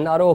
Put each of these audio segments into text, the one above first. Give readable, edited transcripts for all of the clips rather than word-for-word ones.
NRO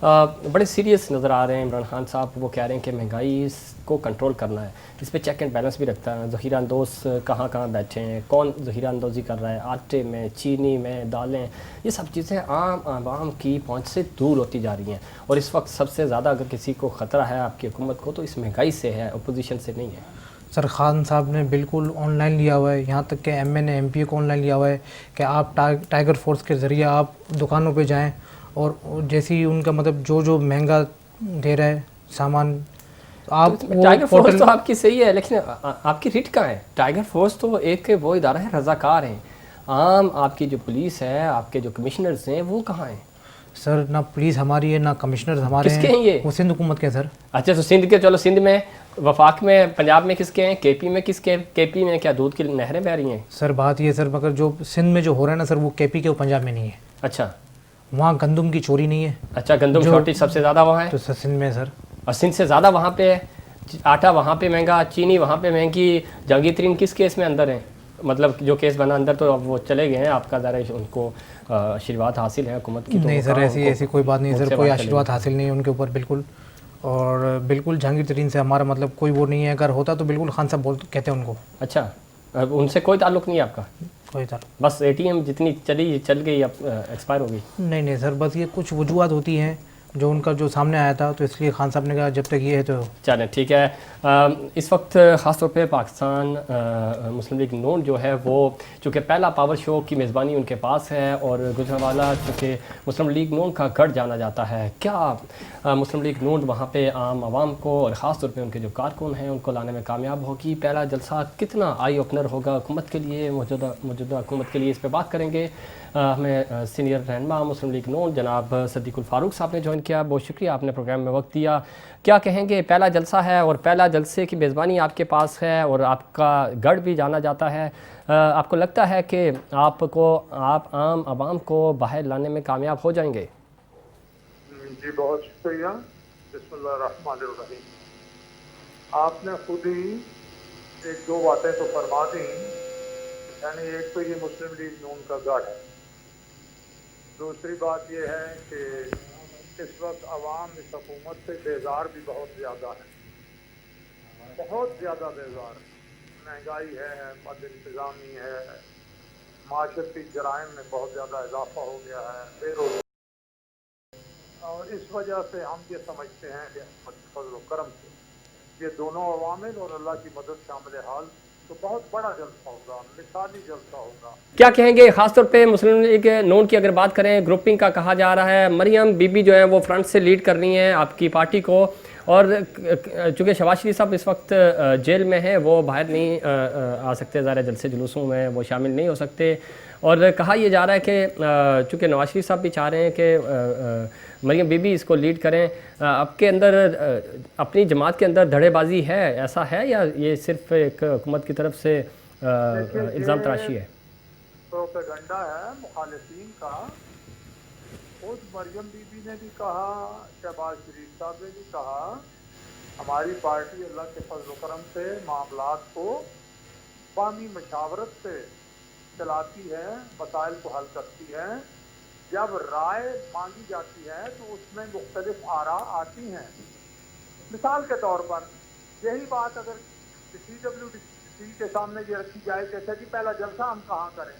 بڑے serious نظر آ رہے ہیں عمران خان صاحب. وہ کہہ رہے ہیں کہ مہنگائی اس کو کنٹرول کرنا ہے, اس پہ چیک اینڈ بیلنس بھی رکھتا ہے. ذخیرہ اندوز کہاں کہاں بیٹھے ہیں, کون ذخیرہ اندوزی کر رہا ہے, آٹے میں, چینی میں, دالیں, یہ سب چیزیں عام عوام کی پہنچ سے دور ہوتی جا رہی ہیں. اور اس وقت سب سے زیادہ اگر کسی کو خطرہ ہے آپ کی حکومت کو تو اس مہنگائی سے ہے, اپوزیشن سے نہیں ہے. سر خان صاحب نے بالکل آن لائن لیا ہوا ہے, یہاں تک کہ M N A M P کو آن لائن لیا ہوا ہے کہ آپ ٹائیگر فورس کے ذریعے آپ دکانوں پہ جائیں اور جیسی ان کا مطلب جو مہنگا دے رہا ہے سامان آپ ٹائیگر فورس تو آپ کی صحیح ہے, لیکن آپ کی ریٹ کہاں ہے؟ ٹائیگر فورس تو ایک وہ ادارہ ہے, رضاکار ہیں. عام آپ کی جو پولیس ہے, آپ کے جو کمشنرز ہیں, وہ کہاں ہیں؟ سر نہ پولیس ہماری ہے نہ کمشنرز ہمارے ہیں. کس کے ہیں یہ؟ وہ سندھ حکومت کے. سر اچھا تو سندھ کے, چلو سندھ میں, وفاق میں, پنجاب میں کس کے ہیں, کے پی میں کس کے, کے پی میں کیا دودھ کی نہریں بہ رہی ہیں؟ سر بات یہ سر مگر جو سندھ میں جو ہو رہا ہے نا سر وہ کے پی کے, وہ پنجاب میں نہیں ہے. اچھا وہاں گندم کی چوری نہیں ہے. اچھا گندم شارٹیج سب سے زیادہ وہاں ہے تو سر سندھ میں. سر اور سندھ سے زیادہ وہاں پہ آٹا وہاں پہ مہنگا, چینی وہاں پہ مہنگی. جہانگیر ترین کس کیس میں اندر ہیں؟ مطلب جو کیس بنا اندر تو اب وہ چلے گئے ہیں, آپ کا ذرا ان کو آشیرواد حاصل ہے حکومت کی. نہیں سر ایسی کوئی بات نہیں سر, کوئی آشیرواد حاصل نہیں ہے ان کے اوپر بالکل. اور بالکل جہانگیر ترین سے ہمارا مطلب کوئی وہ نہیں ہے, اگر ہوتا تو بالکل خان صاحب کہتے ہیں ان کو. اچھا ان سے کوئی تعلق نہیں ہے آپ کا؟ کوئی تعلق, بس اے ٹی ایم جتنی چل گئی اب ایکسپائر ہو گئی؟ نہیں سر, بس یہ کچھ وجوہات ہوتی ہیں جو ان کا جو سامنے آیا تھا, تو اس لیے خان صاحب نے کہا جب تک یہ ہے تو چلیں ٹھیک ہے. اس وقت خاص طور پہ پاکستان مسلم لیگ نون جو ہے وہ چونکہ پہلا پاور شو کی میزبانی ان کے پاس ہے, اور گجرانوالہ چونکہ مسلم لیگ نون کا گڑھ جانا جاتا ہے, کیا مسلم لیگ نون وہاں پہ عام عوام کو اور خاص طور پہ ان کے جو کارکن ہیں ان کو لانے میں کامیاب ہوگی؟ پہلا جلسہ کتنا آئی اوپنر ہوگا حکومت کے لیے, موجودہ حکومت کے لیے؟ اس پہ بات کریں گے. ہمیں سینئر رہنما مسلم لیگ نون جناب صدیق الفاروق صاحب نے جوائن کیا. بہت شکریہ, آپ نے پروگرام میں وقت دیا. کیا کہیں گے, پہلا جلسہ ہے اور پہلا جلسے کی میزبانی آپ کے پاس ہے اور آپ کا گڑھ بھی جانا جاتا ہے, آپ کو لگتا ہے کہ آپ عام عوام کو باہر لانے میں کامیاب ہو جائیں گے؟ جی بہت شکریہ. بسم اللہ الرحمن الرحیم. آپ نے خود ہی ایک دو باتیں تو فرما دیں, یعنی ایک تو یہ مسلم لیگ نون کا گڑھ ہے, دوسری بات یہ ہے کہ اس وقت عوام اس حکومت سے بیزار بھی بہت زیادہ ہے, بہت زیادہ بیزار. مہنگائی ہے, بد انتظامی ہے, معاشرتی جرائم میں بہت زیادہ اضافہ ہو گیا ہے, بے روزگاری, اور اس وجہ سے ہم یہ سمجھتے ہیں کہ فضل و کرم سے یہ دونوں عوامل اور اللہ کی مدد شامل حال تو بہت بڑا جلسہ ہوگا, مثالی جلسہ ہوگا. کیا کہیں گے خاص طور پہ مسلم لیگ نون کی اگر بات کریں, گروپنگ کا کہا جا رہا ہے, مریم بی بی جو ہے وہ فرنٹ سے لیڈ کر رہی ہیں آپ کی پارٹی کو, اور چونکہ شہباز شریف صاحب اس وقت جیل میں ہیں, وہ باہر نہیں آ سکتے, ظاہر جلسے جلوسوں میں وہ شامل نہیں ہو سکتے, اور کہا یہ جا رہا ہے کہ چونکہ نواز شریف صاحب بھی چاہ رہے ہیں کہ مریم بی بی اس کو لیڈ کریں, آپ کے اندر اپنی جماعت کے اندر دھڑے بازی ہے, ایسا ہے یا یہ صرف ایک حکومت کی طرف سے الزام تراشی ہے؟ پروپیگنڈا ہے مخالفین کا. خود مریم بی بی نے بھی کہا, شہباز شریف صاحب نے بھی کہا, ہماری پارٹی اللہ کے فضل و کرم سے معاملات کو باہمی مشاورت سے چلاتی ہے, مسائل کو حل کرتی ہے. جب رائے مانگی جاتی ہے تو اس میں مختلف آراء آتی ہیں. مثال کے طور پر یہی بات اگر CWD کے سامنے یہ رکھی جائے کہ جی پہلا جلسہ ہم کہاں کریں,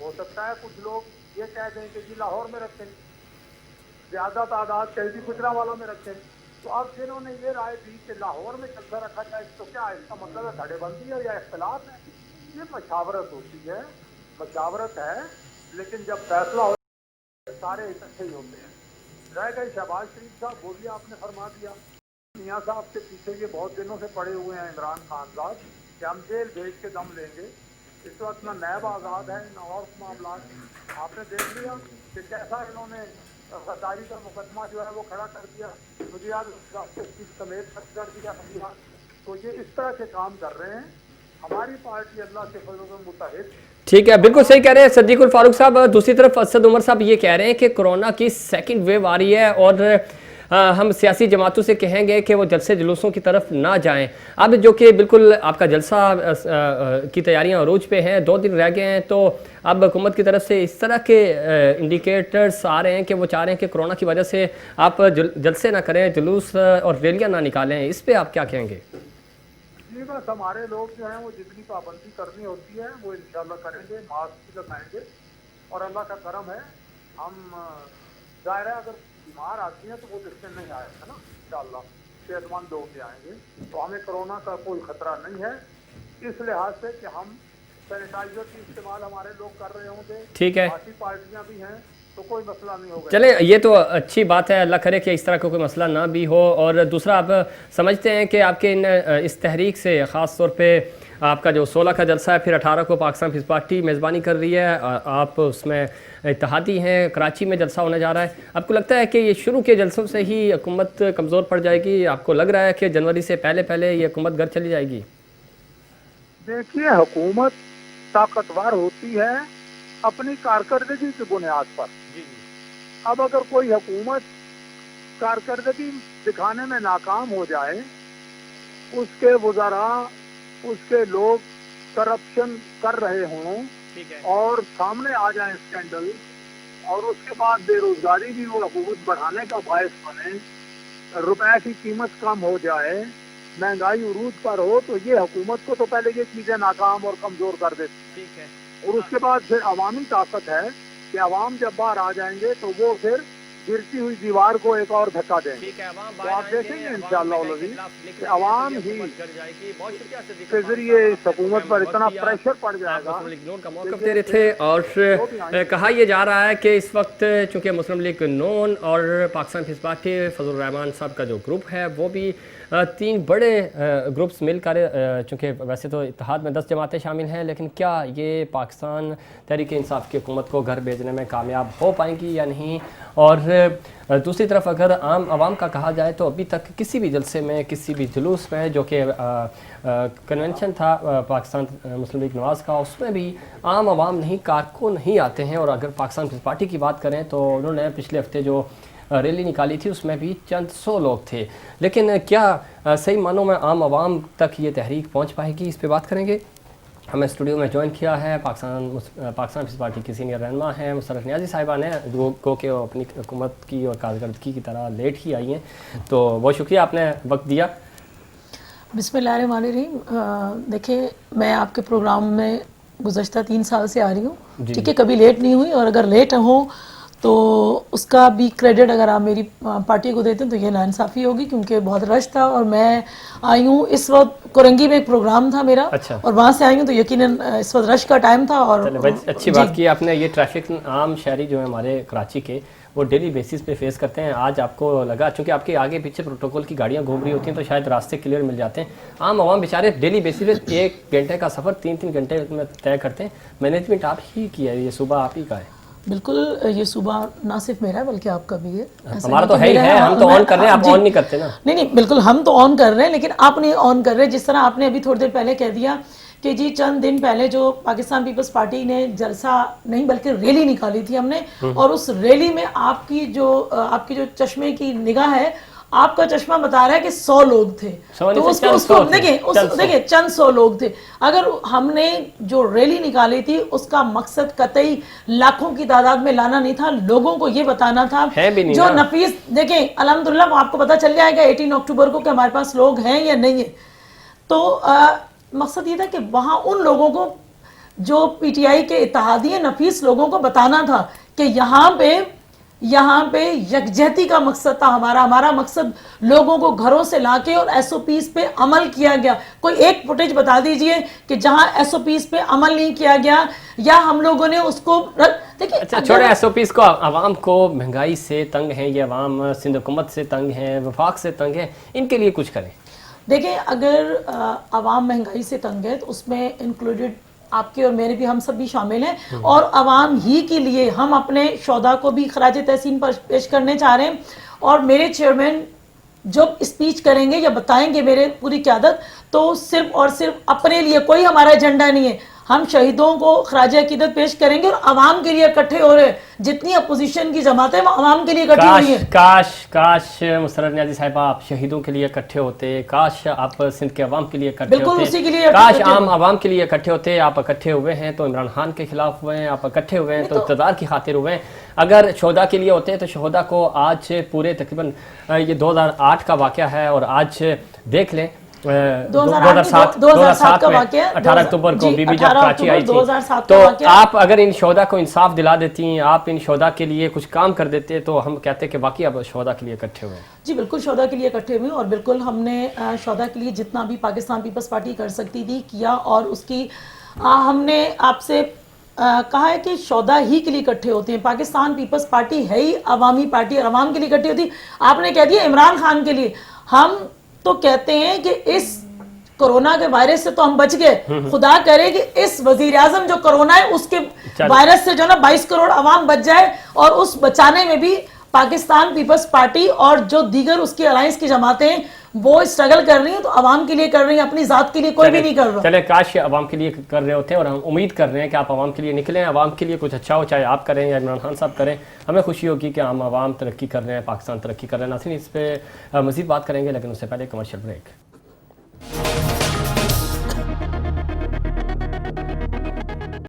ہو سکتا ہے کچھ لوگ یہ کہہ دیں کہ جی لاہور میں رکھیں, زیادہ تعداد شہیدی گجرانوالہ میں رکھیں. تو اب جنہوں نے یہ رائے دی کہ لاہور میں جلسہ رکھا جائے تو کیا اس کا مطلب ہے دھڑے بندی ہے یا اختلاف ہے؟ یہ مشاورت ہوتی ہے, مشاورت ہے, لیکن جب فیصلہ ہو سارے اکٹھے ہی ہوتے ہیں. رہ گئے شہباز شریف صاحب, وہ بھی آپ نے فرما دیا. میاں صاحب کے پیچھے یہ بہت دنوں سے پڑے ہوئے ہیں عمران خان صاحب کہ ہم جیل بھیج کے دم لیں گے. اس وقت نہ نیب آزاد ہے نہ اور معاملات. آپ نے دیکھ لیا کہ کیسا انہوں نے غداری کا مقدمہ جو ہے وہ کھڑا کر دیا, وزیراعظم سمیت کر دیا. تو یہ اس طرح کے کام کر رہے ہیں. ہماری پارٹی اللہ کے فضل و متحد. ٹھیک ہے, بالکل صحیح کہہ رہے ہیں صدیق الفاروق صاحب. دوسری طرف اسد عمر صاحب یہ کہہ رہے ہیں کہ کرونا کی سیکنڈ ویو آ رہی ہے اور ہم سیاسی جماعتوں سے کہیں گے کہ وہ جلسے جلوسوں کی طرف نہ جائیں. اب جو کہ بالکل آپ کا جلسہ کی تیاریاں عروج پہ ہیں, 2 دن رہ گئے ہیں, تو اب حکومت کی طرف سے اس طرح کے انڈیکیٹرز آ رہے ہیں کہ وہ چاہ رہے ہیں کہ کرونا کی وجہ سے آپ جلسے نہ کریں, جلوس اور ریلیاں نہ نکالیں. اس پہ آپ کیا کہیں گے؟ جی بس ہمارے لوگ جو ہیں وہ جتنی پابندی کرنی ہوتی ہے وہ انشاءاللہ کریں گے, ماسک بھی لگائیں گے, اور اللہ کا کرم ہے ہم ظاہر ہے اگر بیمار آتی ہیں تو وہ دل سے نہیں آئے گا نا, انشاءاللہ صحت مند لوگ بھی آئیں گے, تو ہمیں کرونا کا کوئی خطرہ نہیں ہے اس لحاظ سے کہ ہم سینیٹائزر کی استعمال ہمارے لوگ کر رہے ہوں گے. ٹھیک ہے, باقی پارٹیاں بھی ہیں تو کوئی مسئلہ نہیں ہوگا. چلیں یہ تو اچھی بات ہے, اللہ کرے کہ اس طرح کا کوئی مسئلہ نہ بھی ہو. اور دوسرا, آپ سمجھتے ہیں کہ آپ کے اس تحریک سے خاص طور پہ آپ کا جو 16 کا جلسہ ہے, پھر 18 کو پاکستان پیپلز پارٹی میزبانی کر رہی ہے, آپ اس میں اتحادی ہیں, کراچی میں جلسہ ہونے جا رہا ہے, آپ کو لگتا ہے کہ یہ شروع کے جلسوں سے ہی حکومت کمزور پڑ جائے گی؟ آپ کو لگ رہا ہے کہ جنوری سے پہلے یہ حکومت گھر چلی جائے گی؟ دیکھیے, حکومت طاقتور ہوتی ہے اپنی کارکردگی کی بنیاد پر. اب اگر کوئی حکومت کارکردگی دکھانے میں ناکام ہو جائے, اس کے وزراء, اس کے لوگ کرپشن کر رہے ہوں اور سامنے آ جائیں اسکینڈل, اور اس کے بعد بے روزگاری بھی وہ حکومت بڑھانے کا باعث بنے, روپے کی قیمت کم ہو جائے, مہنگائی عروج پر ہو, تو یہ حکومت کو تو پہلے یہ چیزیں ناکام اور کمزور کر دیتی ہیں. اور اس کے بعد پھر عوامی طاقت ہے کہ عوام جب باہر آ جائیں گے تو وہ پھر گرتی ہوئی دیوار کو ایک اور دھکا دیں گے. تو آپ دیکھیں گے انشاءاللہ کہ عوام ہی کے ذریعے اس حکومت پر اتنا پریشر پڑ جائے گا. کا موقف دے رہے تھے, اور کہا یہ جا رہا ہے کہ اس وقت چونکہ مسلم لیگ نون اور پاکستان پیپلز پارٹی فضل الرحمان صاحب کا جو گروپ ہے وہ بھی 3 بڑے گروپس مل کر, چونکہ ویسے تو اتحاد میں 10 جماعتیں شامل ہیں, لیکن کیا یہ پاکستان تحریک انصاف کی حکومت کو گھر بھیجنے میں کامیاب ہو پائیں گی یا نہیں؟ اور دوسری طرف اگر عام عوام کا کہا جائے تو ابھی تک کسی بھی جلسے میں, کسی بھی جلوس میں, جو کہ کنونشن تھا پاکستان مسلم لیگ نواز کا, اس میں بھی عام عوام نہیں, کارکن نہیں آتے ہیں. اور اگر پاکستان پیپلز پارٹی کی بات کریں تو انہوں نے پچھلے ہفتے جو ریلی نکالی تھی اس میں بھی چند 100 لوگ تھے. لیکن کیا صحیح معنوں میں عام عوام تک یہ تحریک پہنچ پائے گی؟ اس پہ بات کریں گے. ہمیں اسٹوڈیو میں جوائن کیا ہے پاکستان پیپلز پارٹی کی سینئر رہنما ہیں مسرت نیازی صاحبہ نے, گو کہ وہ اپنی حکومت کی اور کارکردگی کی طرح لیٹ ہی آئی ہیں, تو بہت شکریہ آپ نے وقت دیا. بسم اللہ الرحمن الرحیم. دیکھیں, میں آپ کے پروگرام میں گزشتہ 3 سال سے آ رہی ہوں, ٹھیک ہے, کبھی لیٹ نہیں ہوئی, اور اگر لیٹ ہوں تو اس کا بھی کریڈٹ اگر آپ میری پارٹی کو دیتے ہیں تو یہ ناانصافی ہوگی, کیونکہ بہت رش تھا اور میں آئی ہوں اس وقت کورنگی میں ایک پروگرام تھا میرا, اور وہاں سے آئی ہوں تو یقیناً اس وقت رش کا ٹائم تھا. اور اچھی بات کی آپ نے. یہ ٹریفک عام شہری جو ہے ہمارے کراچی کے, وہ ڈیلی بیسس پہ فیس کرتے ہیں. آج آپ کو لگا چونکہ آپ کے آگے پیچھے پروٹوکول کی گاڑیاں گھوم رہی ہوتی ہیں تو شاید راستے کلیئر مل جاتے ہیں. عام عوام بیچارے ڈیلی بیسس پہ 1 گھنٹے کا سفر 3 گھنٹے میں طے کرتے ہیں. مینجمنٹ آپ ہی کی ہے, یہ صوبہ آپ ہی کا ہے. بالکل, یہ صوبہ نہ صرف میرا ہے بلکہ آپ کا بھی ہے. ہمارا تو ہے ہی ہے, ہم تو آن کر رہے ہیں, آپ آن نہیں کرتے نا. نہیں, بالکل ہم تو آن کر رہے ہیں, لیکن آپ نہیں آن کر رہے. جس طرح آپ نے ابھی تھوڑی دیر پہلے کہہ دیا کہ جی چند دن پہلے جو پاکستان پیپلز پارٹی نے جلسہ نہیں بلکہ ریلی نکالی تھی ہم نے, اور اس ریلی میں آپ کی جو چشمے کی نگاہ ہے, آپ کا چشمہ بتا رہا ہے کہ 100 لوگ تھے. تو اس کو دیکھیں چند 100 لوگ تھے. اگر ہم نے جو ریلی نکالی تھی اس کا مقصد قطعی لاکھوں کی تعداد میں لانا نہیں تھا, لوگوں کو یہ بتانا تھا جو نفیس. دیکھیں الحمدللہ آپ کو پتہ چل جائے گا 18 اکتوبر کو کہ ہمارے پاس لوگ ہیں یا نہیں ہیں. تو مقصد یہ تھا کہ وہاں ان لوگوں کو جو پی ٹی آئی کے اتحادی نفیس لوگوں کو بتانا تھا کہ یہاں پہ یکجہتی کا مقصد تھا ہمارا مقصد لوگوں کو گھروں سے لا کے اور ایس او پیز پہ عمل کیا گیا. کوئی ایک فوٹیج بتا دیجئے کہ جہاں ایس او پیز پہ عمل نہیں کیا گیا یا ہم لوگوں نے اس کو اچھا چھوڑے ایس او پیز کو. عوام کو مہنگائی سے تنگ ہیں, یہ عوام سندھ حکومت سے تنگ ہیں, وفاق سے تنگ ہیں, ان کے لیے کچھ کریں. دیکھیں اگر عوام مہنگائی سے تنگ ہے تو اس میں انکلوڈڈ آپ کے اور میرے بھی, ہم سب بھی شامل ہیں, اور عوام ہی کے لیے ہم اپنے شہداء کو بھی خراج تحسین پیش کرنے چاہ رہے ہیں. اور میرے چیئرمین جب اسپیچ کریں گے یا بتائیں گے میرے پوری قیادت, تو صرف اور صرف اپنے لیے, کوئی ہمارا ایجنڈا نہیں ہے, ہم شہیدوں کو خراج عقیدت پیش کریں گے اور عوام کے لیے اکٹھے ہو رہے ہیں. جتنی اپوزیشن کی جماعتیں وہ عوام کے لیے اکٹھی ہوئی ہیں. کاش مسرت نیازی صاحبہ آپ شہیدوں کے لیے اکٹھے ہوتے, کاش آپ سندھ کے عوام کے لیے اکٹھے بالکل ہوتے, اسی کے لیے کاش عام عوام کے لیے اکٹھے ہوتے. آپ اکٹھے ہوئے ہیں تو عمران خان کے خلاف ہوئے ہیں, آپ اکٹھے ہوئے ہیں تو اقتدار کی خاطر ہوئے ہیں. اگر شہداء کے لیے ہوتے ہیں تو شہداء کو آج پورے تقریباً یہ 2008 کا واقعہ ہے اور آج دیکھ لیں 2007 میں 18 اکتوبر کو بی بی جب کراچی آئی تھی, تو آپ اگر ان شہداء کو انصاف دلا دیتی, آپ ان شہداء کے لیے کچھ کام کر دیتے تو ہم کہتے کہ واقعی اب شہداء کے لیے اکٹھے ہوئے ہیں. جی بالکل شہداء کے لیے اکٹھے ہوئے اور بالکل ہم نے شہداء کے لیے جتنا بھی پاکستان پیپلز پارٹی کر سکتی تھی کیا, اور اس کی ہم نے آپ سے کہا ہے کہ شہداء ہی کے لیے اکٹھے ہوتے ہیں. پاکستان پیپلز پارٹی ہے ہی عوامی پارٹی اور عوام کے لیے اکٹھی ہوتی. آپ نے کہہ دیا عمران خان کے لیے, ہم تو کہتے ہیں کہ اس کرونا کے وائرس سے تو ہم بچ گئے, خدا کرے کہ اس وزیر اعظم جو کرونا ہے اس کے وائرس سے جو نا 22 کروڑ عوام بچ جائے, اور اس بچانے میں بھی پاکستان پیپلز پارٹی اور جو دیگر اس کی الائنس کی جماعتیں وہ اسٹرگل کر رہی ہیں, تو عوام کے لیے کر رہی ہیں, اپنی ذات کے لیے کوئی بھی نہیں کر رہا. چلے کاش عوام کے لیے کر رہے ہوتے, اور ہم امید کر رہے ہیں کہ آپ عوام کے لیے نکلیں, عوام کے لیے کچھ اچھا ہو, چاہے آپ کریں یا عمران خان صاحب کریں. ہمیں خوشی ہوگی کہ ہم عوام ترقی کر رہے ہیں, پاکستان ترقی کر رہے ہیں. ناظرین اس پہ مزید بات کریں گے لیکن اس سے پہلے کمرشل بریک.